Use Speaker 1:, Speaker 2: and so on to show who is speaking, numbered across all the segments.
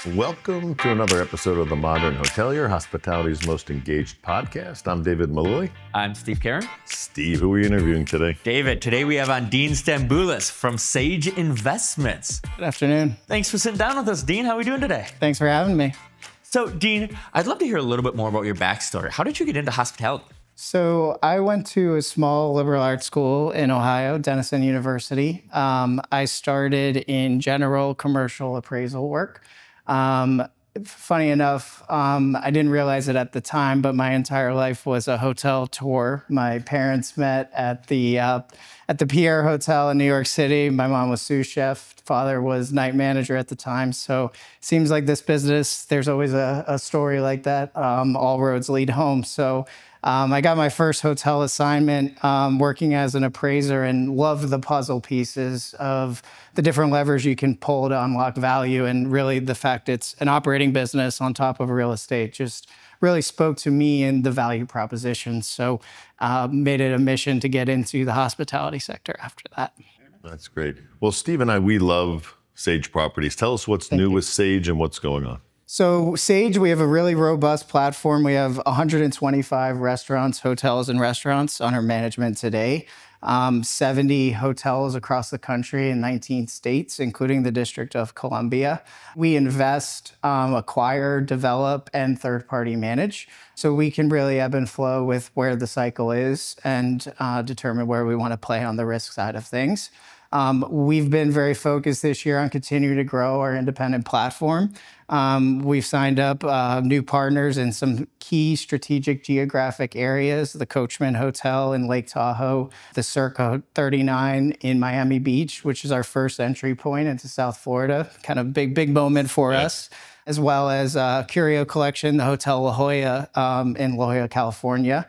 Speaker 1: Welcome to another episode of the Modern Hotelier, hospitality's most engaged podcast. I'm David Millili.
Speaker 2: I'm Steve Carran.
Speaker 1: Steve, who are we interviewing today?
Speaker 2: David, today we have on Dean Stambules from Sage Investments.
Speaker 3: Good afternoon.
Speaker 2: Thanks for sitting down with us, Dean. How are we doing today?
Speaker 3: Thanks for having me.
Speaker 2: So, Dean, I'd love to hear a little bit more about your backstory. How did you get into hospitality?
Speaker 3: So I went to a small liberal arts school in Ohio, Denison University. I started in general commercial appraisal work. Funny enough, I didn't realize it at the time, but my entire life was a hotel tour. My parents met at the Pierre Hotel in New York City. My mom was sous chef. Father was night manager at the time. So it seems like this business, there's always a story like that. All roads lead home. So I got my first hotel assignment working as an appraiser and loved the puzzle pieces of the different levers you can pull to unlock value. And really the fact it's an operating business on top of real estate just really spoke to me and the value proposition. So made it a mission to get into the hospitality sector after that.
Speaker 1: That's great. Well, Steve and I, we love Sage Properties. Tell us what's new with Sage and what's going on.
Speaker 3: So Sage, we have a really robust platform. We have 125 restaurants, hotels, and restaurants under management today. 70 hotels across the country in 19 states, including the District of Columbia. We invest, acquire, develop, and third-party manage. So we can really ebb and flow with where the cycle is and determine where we want to play on the risk side of things. We've been very focused this year on continuing to grow our independent platform. We've signed up new partners in some key strategic geographic areas, the Coachman Hotel in Lake Tahoe, the Circa 39 in Miami Beach, which is our first entry point into South Florida, kind of big moment for us, as well as Curio Collection, the Hotel La Jolla in La Jolla, California.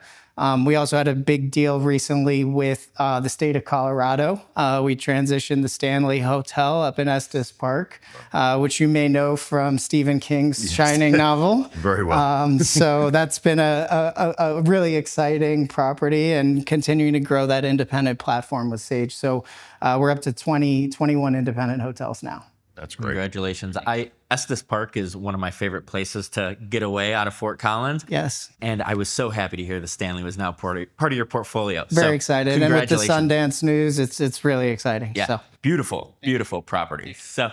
Speaker 3: We also had a big deal recently with the state of Colorado. We transitioned the Stanley Hotel up in Estes Park, which you may know from Stephen King's Shining novel.
Speaker 1: Very well.
Speaker 3: So that's been a really exciting property and continuing to grow that independent platform with Sage. So we're up to 21 independent hotels now.
Speaker 1: That's great.
Speaker 2: Congratulations. Estes Park is one of my favorite places to get away out of Fort Collins.
Speaker 3: Yes.
Speaker 2: And I was so happy to hear the Stanley was now part of your portfolio.
Speaker 3: Very excited. And with the Sundance news, it's really exciting.
Speaker 2: Yeah, so. Beautiful property. So,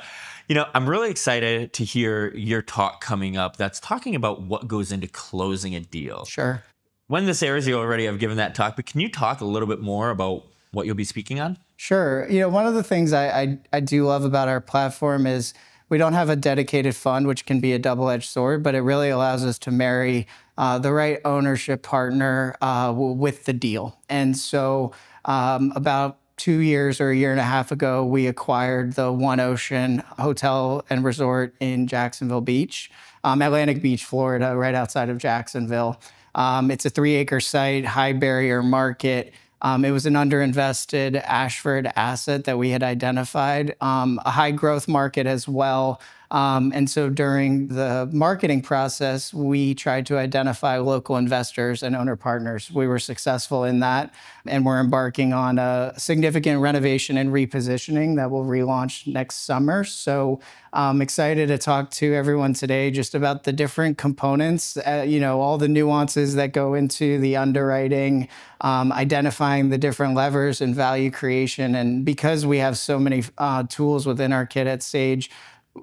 Speaker 2: I'm really excited to hear your talk coming up that's talking about what goes into closing a deal.
Speaker 3: Sure.
Speaker 2: When this airs, you already have given that talk, but can you talk a little bit more about what you'll be speaking on?
Speaker 3: Sure. One of the things I do love about our platform is we don't have a dedicated fund, which can be a double-edged sword, but it really allows us to marry the right ownership partner with the deal. And so about 2 years or a year and a half ago, we acquired the One Ocean Hotel and Resort in Jacksonville Beach, Atlantic Beach, Florida, right outside of Jacksonville. It's a 3-acre site, high barrier market. It was an underinvested Ashford asset that we had identified, a high growth market as well. And so during the marketing process, we tried to identify local investors and owner partners. We were successful in that, and we're embarking on a significant renovation and repositioning that will relaunch next summer. So I'm excited to talk to everyone today just about the different components, all the nuances that go into the underwriting, identifying the different levers and value creation. And because we have so many tools within our kit at Sage,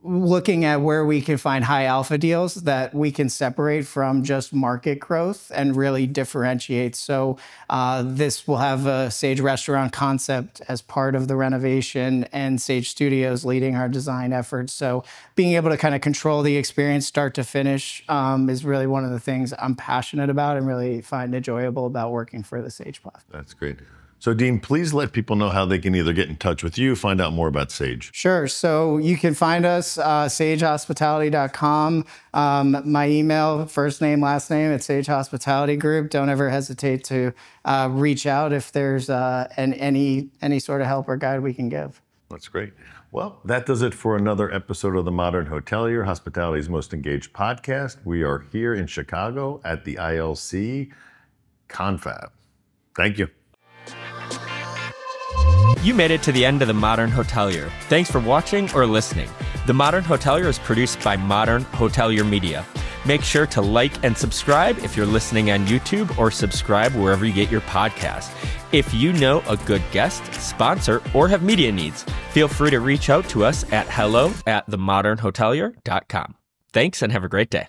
Speaker 3: looking at where we can find high alpha deals that we can separate from just market growth and really differentiate. So this will have a Sage restaurant concept as part of the renovation and Sage Studios leading our design efforts. So being able to kind of control the experience start to finish is really one of the things I'm passionate about and really find enjoyable about working for the Sage platform.
Speaker 1: That's great. So Dean, please let people know how they can either get in touch with you, find out more about Sage.
Speaker 3: Sure. So you can find us, sagehospitality.com. My email, first name, last name, at Sage Hospitality Group. Don't ever hesitate to reach out if there's any sort of help or guide we can give.
Speaker 1: That's great. Well, that does it for another episode of the Modern Hotelier, hospitality's most engaged podcast. We are here in Chicago at the ILC CONfab. Thank you.
Speaker 2: you made it to the end of The Modern Hotelier. Thanks for watching or listening. The Modern Hotelier is produced by Modern Hotelier Media. Make sure to like and subscribe if you're listening on YouTube, or subscribe wherever you get your podcasts. If you know a good guest, sponsor, or have media needs, feel free to reach out to us at hello@themodernhotelier.com. Thanks and have a great day.